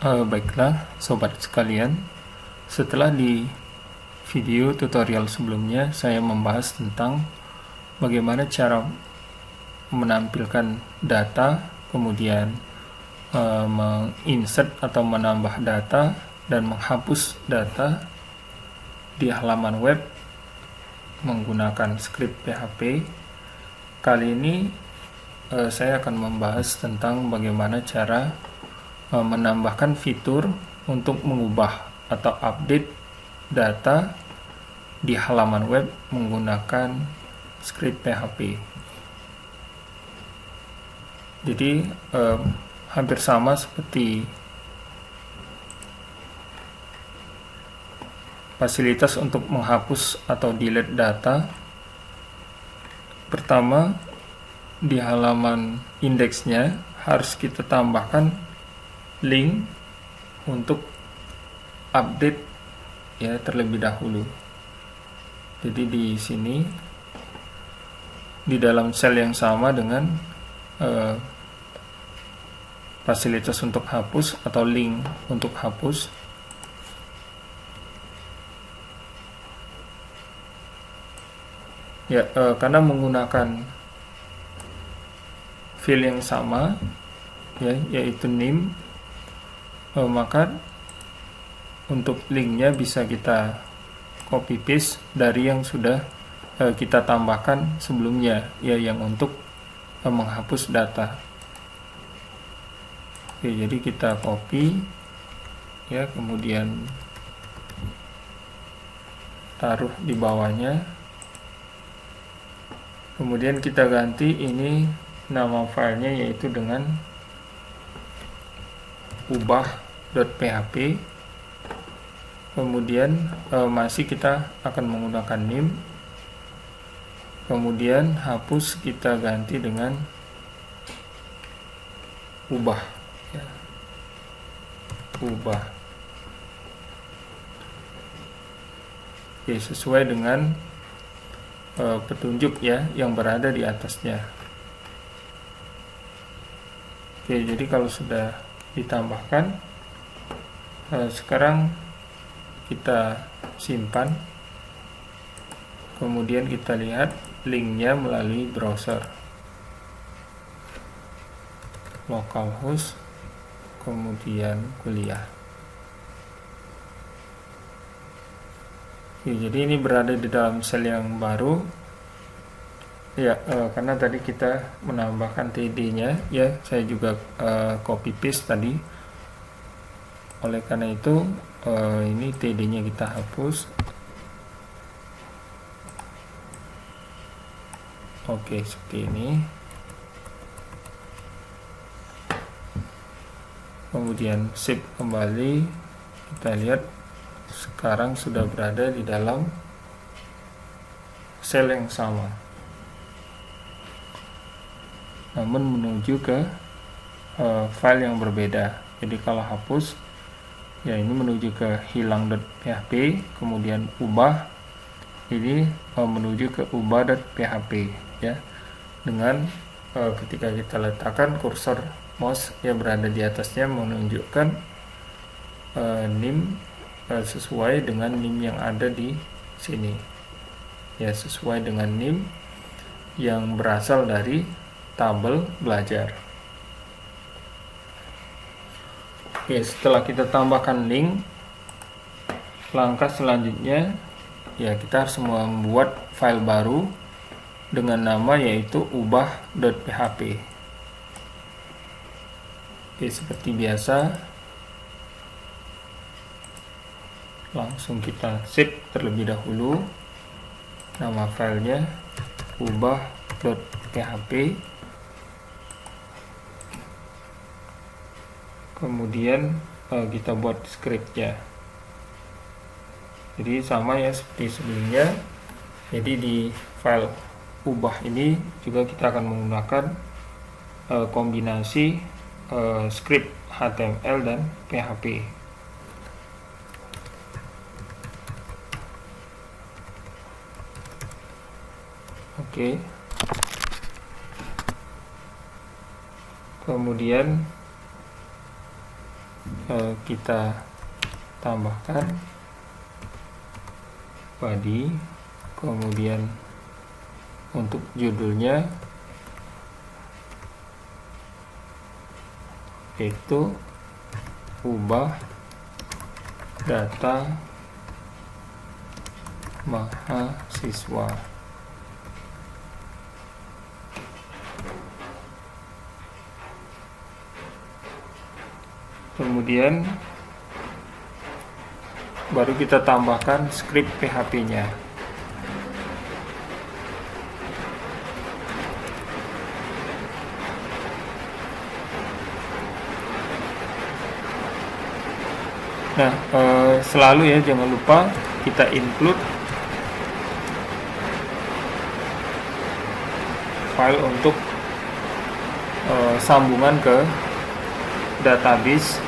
Baiklah sobat sekalian, setelah di video tutorial sebelumnya saya membahas tentang bagaimana cara menampilkan data, kemudian menginsert atau menambah data dan menghapus data di halaman web menggunakan script PHP. Kali ini saya akan membahas tentang bagaimana cara menambahkan fitur untuk mengubah atau update data di halaman web menggunakan script PHP. Jadi hampir sama seperti fasilitas untuk menghapus atau delete data. Pertama, di halaman indeksnya harus kita tambahkan link untuk update ya terlebih dahulu. Jadi di sini di dalam sel yang sama dengan fasilitas untuk hapus atau link untuk hapus, ya karena menggunakan field yang sama ya, yaitu name, maka untuk linknya bisa kita copy paste dari yang sudah kita tambahkan sebelumnya ya, yang untuk menghapus data. Oke, jadi kita copy ya, kemudian taruh di bawahnya, kemudian kita ganti ini nama filenya yaitu dengan ubah.php. kemudian masih kita akan menggunakan name, kemudian hapus kita ganti dengan ubah ya. Ubah oke, sesuai dengan petunjuk ya yang berada di atasnya. Oke, jadi kalau sudah ditambahkan, sekarang kita simpan, kemudian kita lihat linknya melalui browser localhost, kemudian kuliah. Oke, jadi ini berada di dalam sel yang baru ya, karena tadi kita menambahkan TD-nya ya, saya juga copy paste tadi. Oleh karena itu ini TD-nya kita hapus. Oke, seperti ini. Kemudian save kembali. Kita lihat sekarang sudah berada di dalam sel yang sama, namun menuju ke file yang berbeda. Jadi kalau hapus ya, ini menuju ke hilang.php, kemudian ubah ini menuju ke ubah.php ya, dengan ketika kita letakkan kursor mouse yang berada di atasnya menunjukkan name sesuai dengan name yang ada di sini ya, sesuai dengan name yang berasal dari tabel belajar. Oke, setelah kita tambahkan link, langkah selanjutnya ya, kita harus membuat file baru dengan nama yaitu ubah.php. Oke, seperti biasa langsung kita save terlebih dahulu nama filenya ubah.php. Kemudian kita buat scriptnya. Jadi sama ya seperti sebelumnya. Jadi di file ubah ini juga kita akan menggunakan kombinasi script HTML dan PHP. Oke. Kemudian kita tambahkan body, kemudian untuk judulnya itu ubah data mahasiswa. Kemudian baru kita tambahkan script PHP-nya. Nah, selalu ya jangan lupa kita include file untuk sambungan ke database,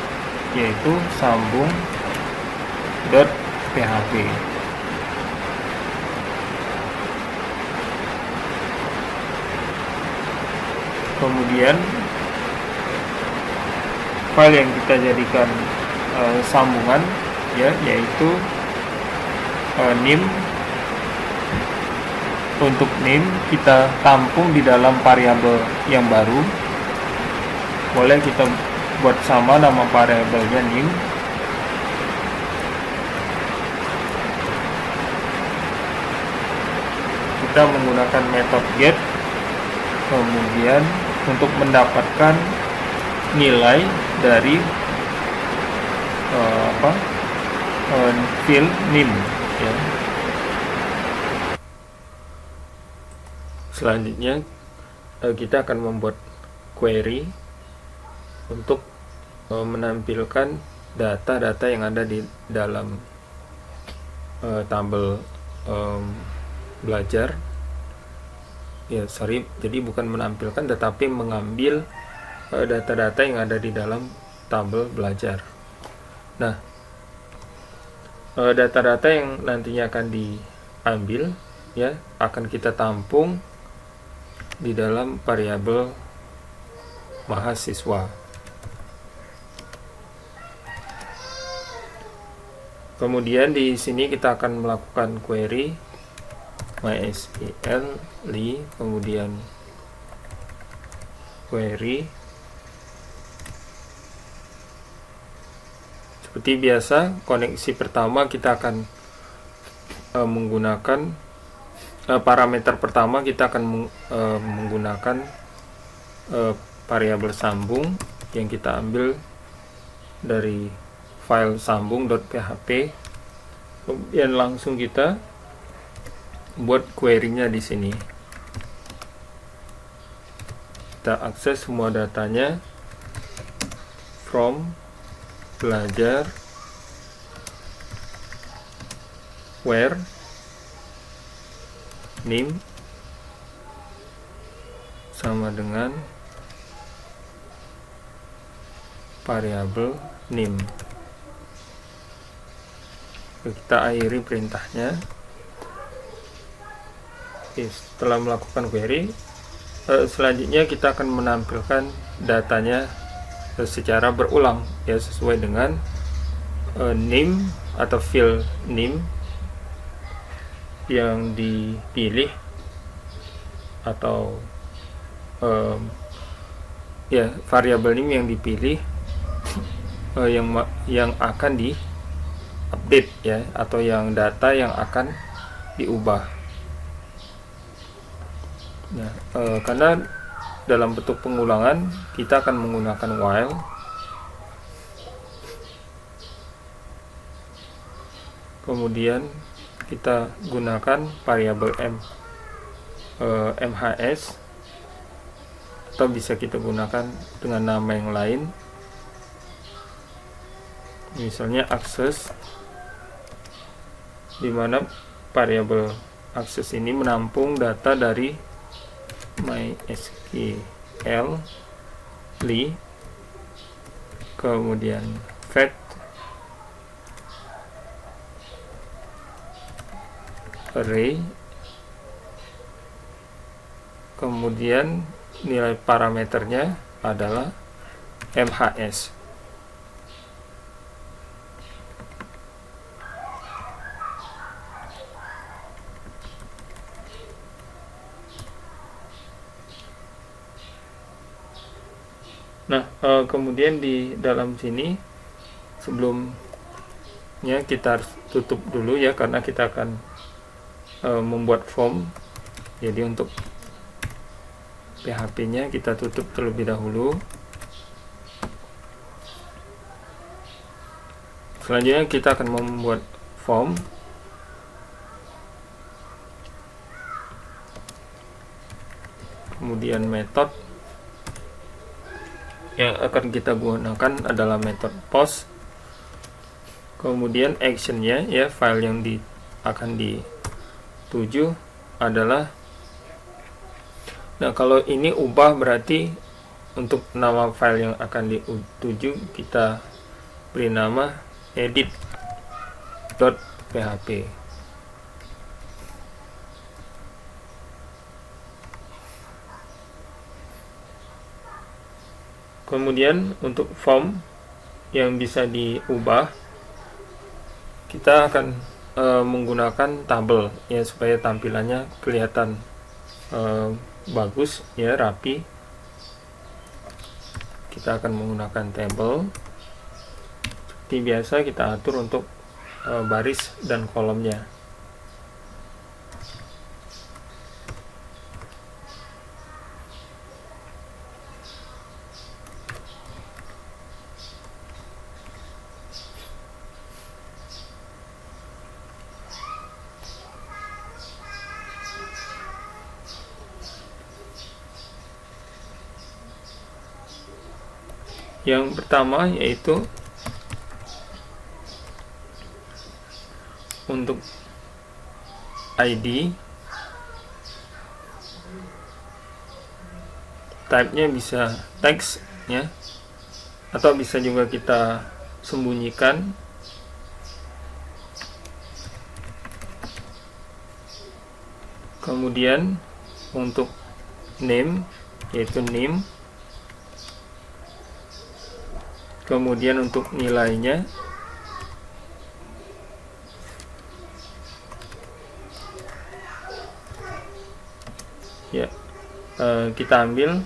yaitu sambung.php. Kemudian file yang kita jadikan sambungan ya, yaitu nim. Untuk nim kita tampung di dalam variabel yang baru. Boleh kita buat sama nama variabelnya nim. Kita menggunakan metode get, kemudian untuk mendapatkan nilai dari field nim ya. Selanjutnya kita akan membuat query untuk menampilkan data-data yang ada di dalam tabel belajar ya, jadi bukan menampilkan tetapi mengambil data-data yang ada di dalam tabel belajar. Nah, data-data yang nantinya akan diambil ya akan kita tampung di dalam variabel mahasiswa. Kemudian di sini kita akan melakukan query MySQL li, kemudian query. Seperti biasa, koneksi pertama kita akan menggunakan parameter pertama kita akan menggunakan variabel sambung yang kita ambil dari file sambung.php. Kemudian langsung kita buat query-nya di sini. Kita akses semua datanya from belajar where name sama dengan variabel name. Kita akhiri perintahnya. Oke, setelah melakukan query, selanjutnya kita akan menampilkan datanya secara berulang ya, sesuai dengan name atau field name yang dipilih atau ya variabel name yang dipilih yang akan di update ya, atau yang data yang akan diubah. Nah, karena dalam bentuk pengulangan kita akan menggunakan while. Kemudian kita gunakan variabel mhs, atau bisa kita gunakan dengan nama yang lain, misalnya access, di mana variabel access ini menampung data dari MySQL li, kemudian fetch array, kemudian nilai parameternya adalah MHS. Nah, kemudian di dalam sini sebelumnya kita harus tutup dulu ya, karena kita akan membuat form. Jadi untuk PHP-nya kita tutup terlebih dahulu. Selanjutnya kita akan membuat form. Kemudian metode yang akan kita gunakan adalah metode post. Kemudian actionnya ya, file yang akan dituju adalah, nah kalau ini ubah berarti untuk nama file yang akan dituju kita beri nama edit.php. Kemudian untuk form yang bisa diubah, kita akan menggunakan tabel ya, supaya tampilannya kelihatan bagus ya, rapi. Kita akan menggunakan tabel. Seperti biasa kita atur untuk baris dan kolomnya. Yang pertama yaitu untuk ID, type-nya bisa teks ya, atau bisa juga kita sembunyikan. Kemudian untuk name yaitu name. Kemudian untuk nilainya ya, kita ambil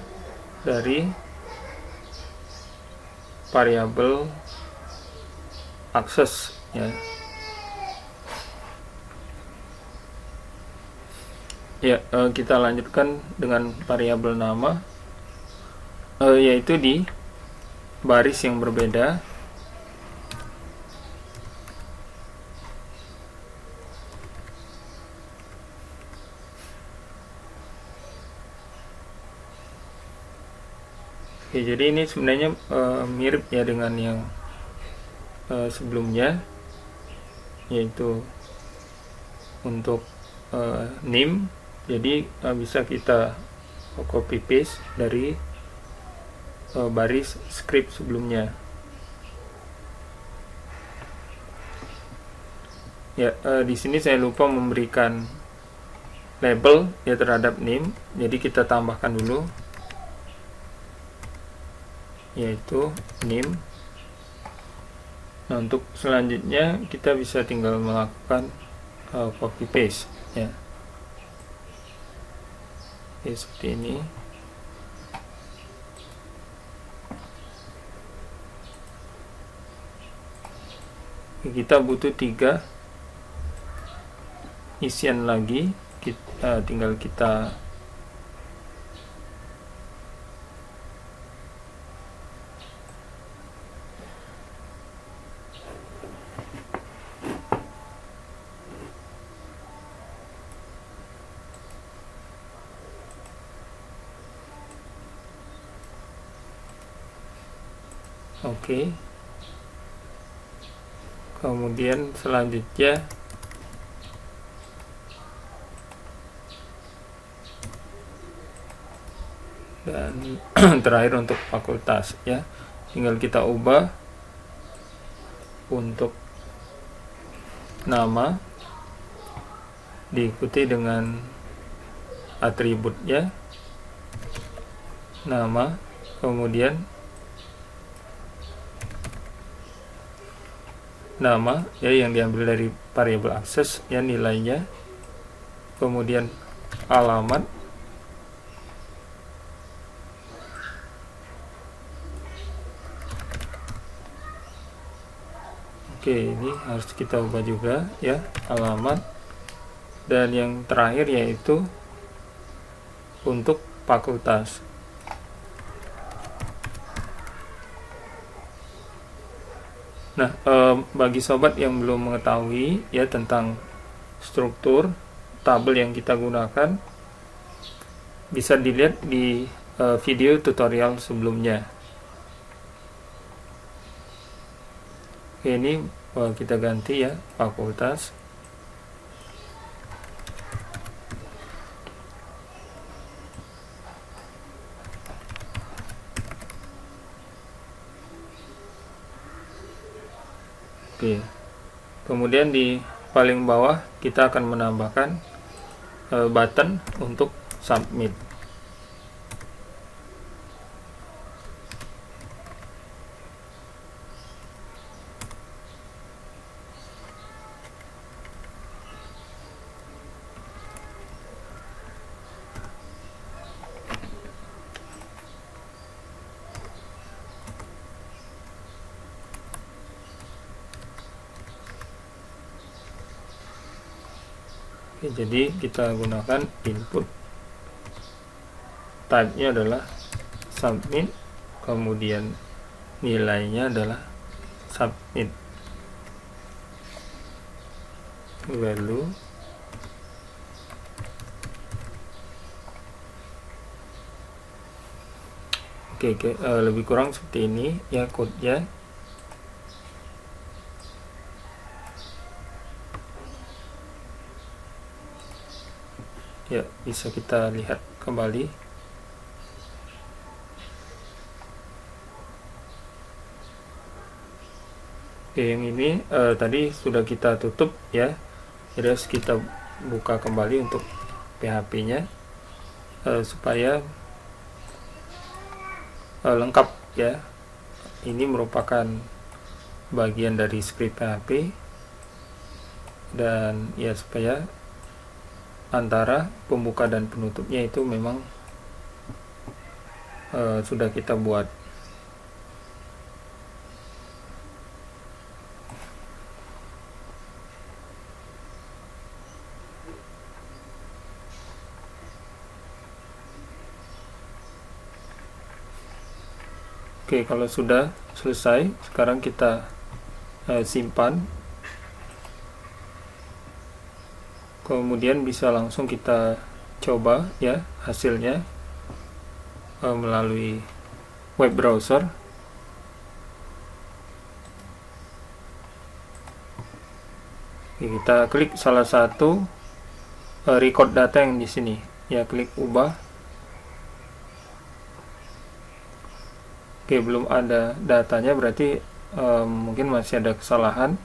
dari variabel akses ya. Ya, kita lanjutkan dengan variabel nama, yaitu di baris yang berbeda. Oke, jadi ini sebenarnya mirip ya dengan yang sebelumnya, yaitu untuk name. Jadi bisa kita copy paste dari baris script sebelumnya. Ya, di sini saya lupa memberikan label ya terhadap name, jadi kita tambahkan dulu, yaitu name. Nah, untuk selanjutnya kita bisa tinggal melakukan copy paste ya. Oke, seperti ini. Kita butuh 3 isian lagi, tinggal kita oke. Kemudian selanjutnya dan terakhir untuk fakultas ya, tinggal kita ubah untuk nama diikuti dengan atributnya nama, kemudian nama ya yang diambil dari variabel akses ya, nilainya, kemudian alamat, Oke, ini harus kita ubah juga ya, alamat. Dan yang terakhir yaitu untuk fakultas. Nah, bagi sobat yang belum mengetahui ya tentang struktur tabel yang kita gunakan, bisa dilihat di video tutorial sebelumnya. Oke, ini kita ganti ya, fakultas. Oke, kemudian di paling bawah kita akan menambahkan button untuk submit. Oke, jadi kita gunakan input, type-nya adalah submit, kemudian nilainya adalah submit, value. Oke, lebih kurang seperti ini ya code-nya. Ya, bisa kita lihat kembali. Oke, yang ini tadi sudah kita tutup ya. Jadi harus kita buka kembali untuk PHP-nya supaya lengkap ya. Ini merupakan bagian dari script PHP, dan ya supaya antara pembuka dan penutupnya itu memang sudah kita buat. Oke, kalau sudah selesai, sekarang kita simpan. Kemudian bisa langsung kita coba ya hasilnya melalui web browser. Oke, kita klik salah satu record data yang di sini ya, klik ubah. Oke, belum ada datanya, berarti mungkin masih ada kesalahan.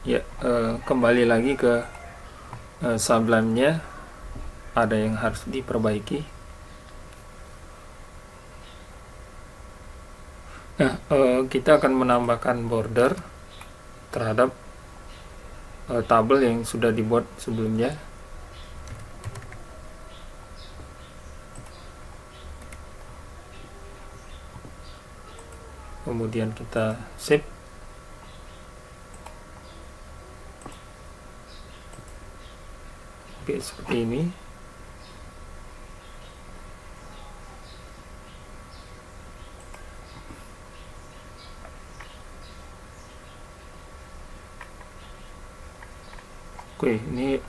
Ya, kembali lagi ke Sublime-nya, ada yang harus diperbaiki. Nah, kita akan menambahkan border terhadap tabel yang sudah dibuat sebelumnya. Kemudian kita save. Oke, seperti ini. Oke, ini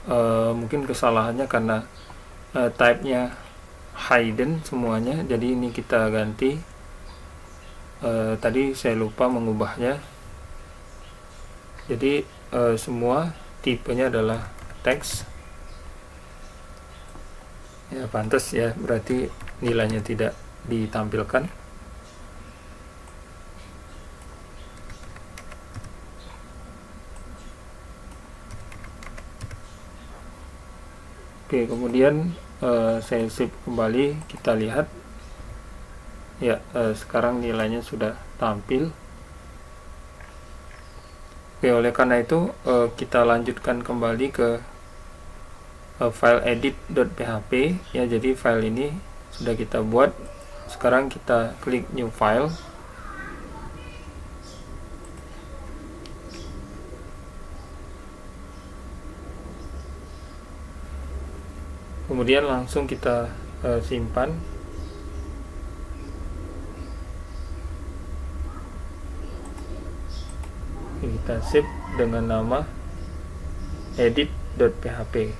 mungkin kesalahannya karena type-nya hidden semuanya, jadi ini kita ganti. Tadi saya lupa mengubahnya, jadi semua tipenya adalah teks. Ya, pantas ya, berarti nilainya tidak ditampilkan. Oke, kemudian saya save kembali, kita lihat ya, sekarang nilainya sudah tampil. Oke, oleh karena itu kita lanjutkan kembali ke file edit.php ya. Jadi file ini sudah kita buat Sekarang kita klik new file. Kemudian langsung kita simpan. Kita save dengan nama edit.php.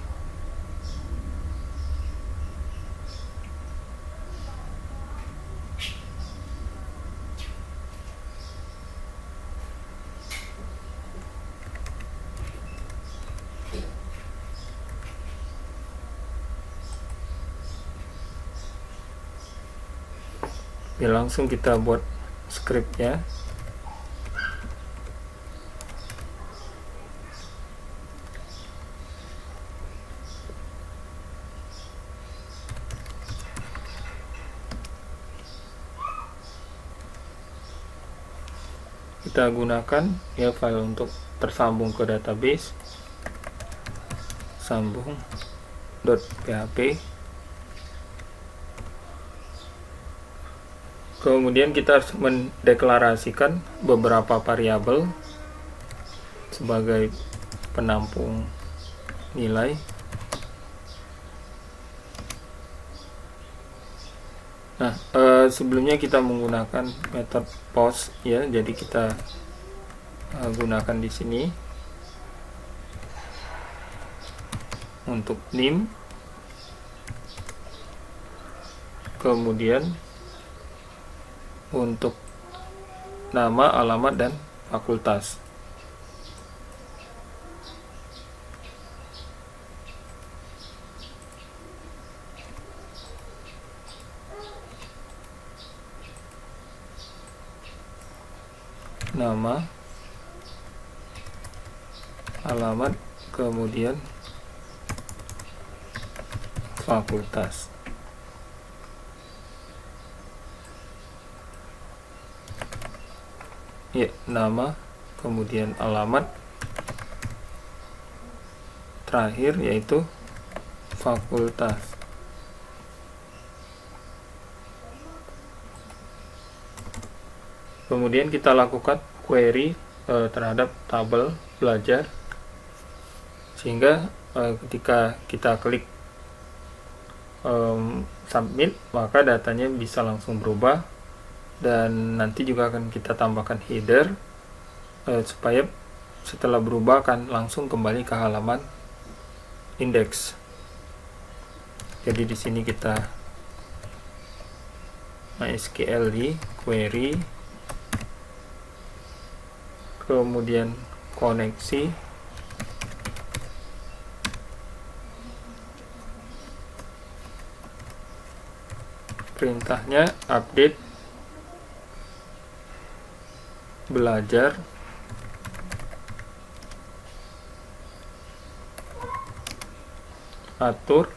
Ya, langsung kita buat scriptnya. Kita gunakan ya file untuk tersambung ke database, sambung.php. Kemudian kita harus mendeklarasikan beberapa variabel sebagai penampung nilai. Nah, sebelumnya kita menggunakan metode post ya, jadi kita gunakan di sini untuk name, kemudian untuk nama, alamat, dan fakultas. Nama, alamat, kemudian fakultas. Ya, nama, kemudian alamat, terakhir yaitu fakultas. Kemudian kita lakukan query terhadap tabel belajar, sehingga ketika kita klik submit, maka datanya bisa langsung berubah. Dan nanti juga akan kita tambahkan header supaya setelah berubah akan langsung kembali ke halaman index. Jadi di sini kita MySQL di query, kemudian koneksi, perintahnya update belajar, atur,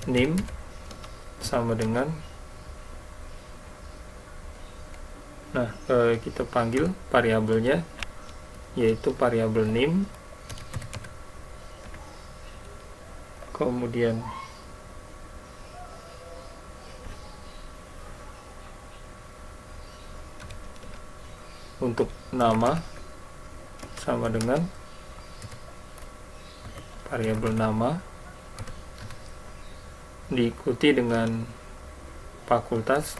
name sama dengan, nah kita panggil variabelnya yaitu variabel name, kemudian untuk nama sama dengan variabel nama diikuti dengan fakultas,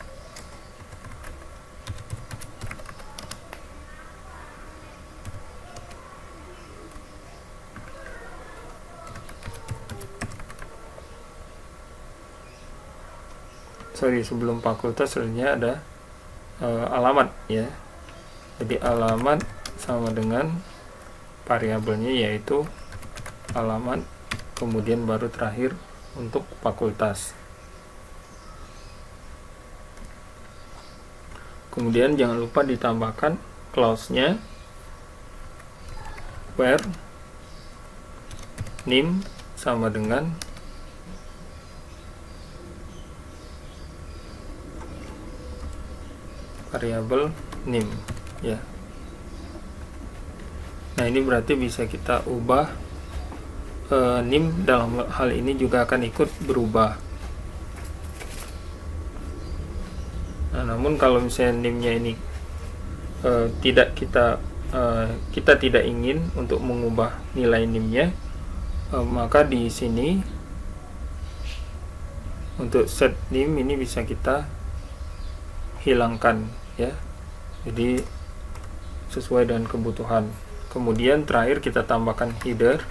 sebelum fakultas sebenarnya ada alamat ya. Jadi alamat sama dengan variabelnya yaitu alamat, kemudian baru terakhir untuk fakultas. Kemudian jangan lupa ditambahkan clause-nya where name sama dengan variabel name ya. Nah, ini berarti bisa kita ubah, NIM dalam hal ini juga akan ikut berubah. Nah, namun kalau misalnya NIM-nya ini kita tidak ingin untuk mengubah nilai NIM-nya, maka di sini untuk set NIM ini bisa kita hilangkan ya. Jadi sesuai dengan kebutuhan. Kemudian terakhir kita tambahkan header.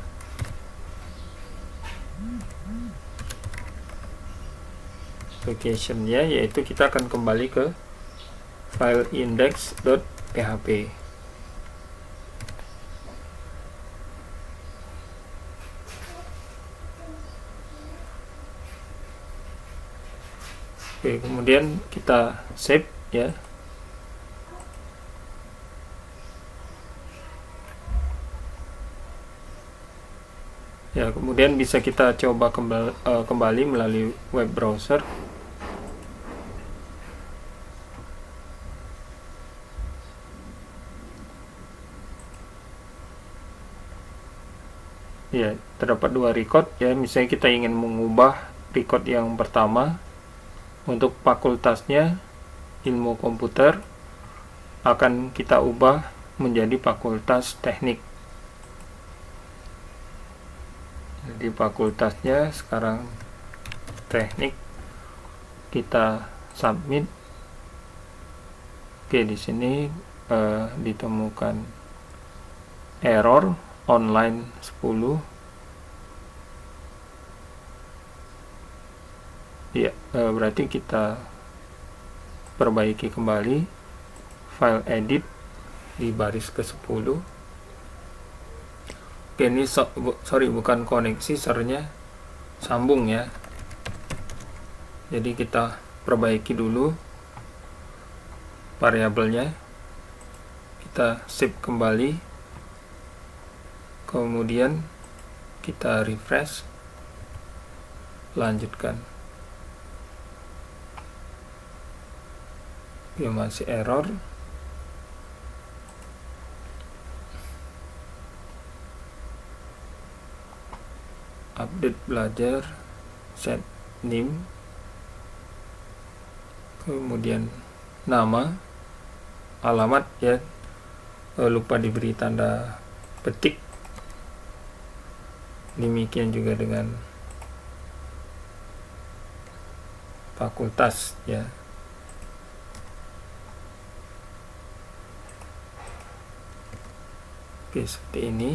Application-nya yaitu kita akan kembali ke file index.php. Oke, kemudian kita save ya. Ya, kemudian bisa kita coba kembali melalui web browser. Ya, terdapat dua record ya. Misalnya kita ingin mengubah record yang pertama, untuk fakultasnya ilmu komputer akan kita ubah menjadi fakultas teknik. Jadi fakultasnya sekarang teknik, kita submit. Oke, di sini ditemukan error online 10. Ya, berarti kita perbaiki kembali file edit di baris ke-10. Oke, ini sorry, bukan koneksi, servernya sambung ya. Jadi kita perbaiki dulu variabelnya, kita save kembali, kemudian kita refresh, lanjutkan. Ya, masih error. Update belajar, set NIM, kemudian nama, alamat ya, lupa diberi tanda petik. Demikian juga dengan fakultas ya. Oke, seperti ini.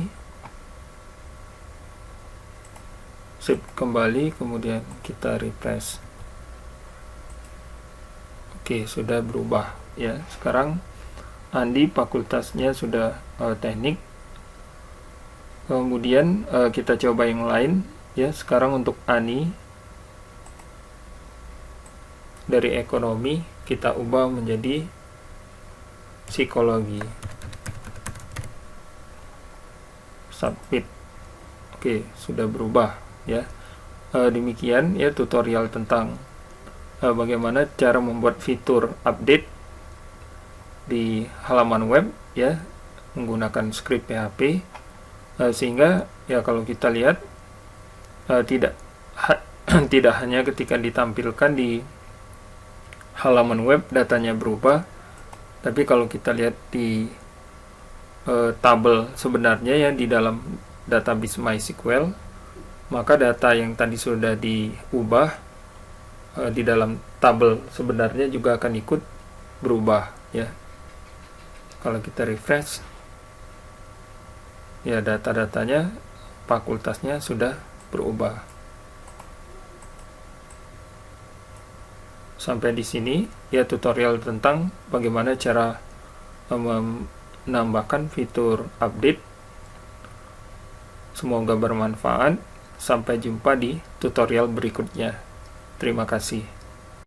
Save kembali, kemudian kita refresh. Oke, sudah berubah ya. Sekarang Andi fakultasnya sudah teknik. Kemudian kita coba yang lain ya. Sekarang untuk Ani dari ekonomi kita ubah menjadi psikologi. Submit. Oke, sudah berubah ya. Demikian ya tutorial tentang bagaimana cara membuat fitur update di halaman web ya menggunakan script PHP, sehingga ya kalau kita lihat tidak hanya ketika ditampilkan di halaman web datanya berubah, tapi kalau kita lihat di tabel sebenarnya ya di dalam database MySQL, maka data yang tadi sudah diubah di dalam tabel sebenarnya juga akan ikut berubah ya. Kalau kita refresh ya, data-datanya fakultasnya sudah berubah. Sampai di sini ya tutorial tentang bagaimana cara menambahkan fitur update. Semoga bermanfaat. Sampai jumpa di tutorial berikutnya. Terima kasih.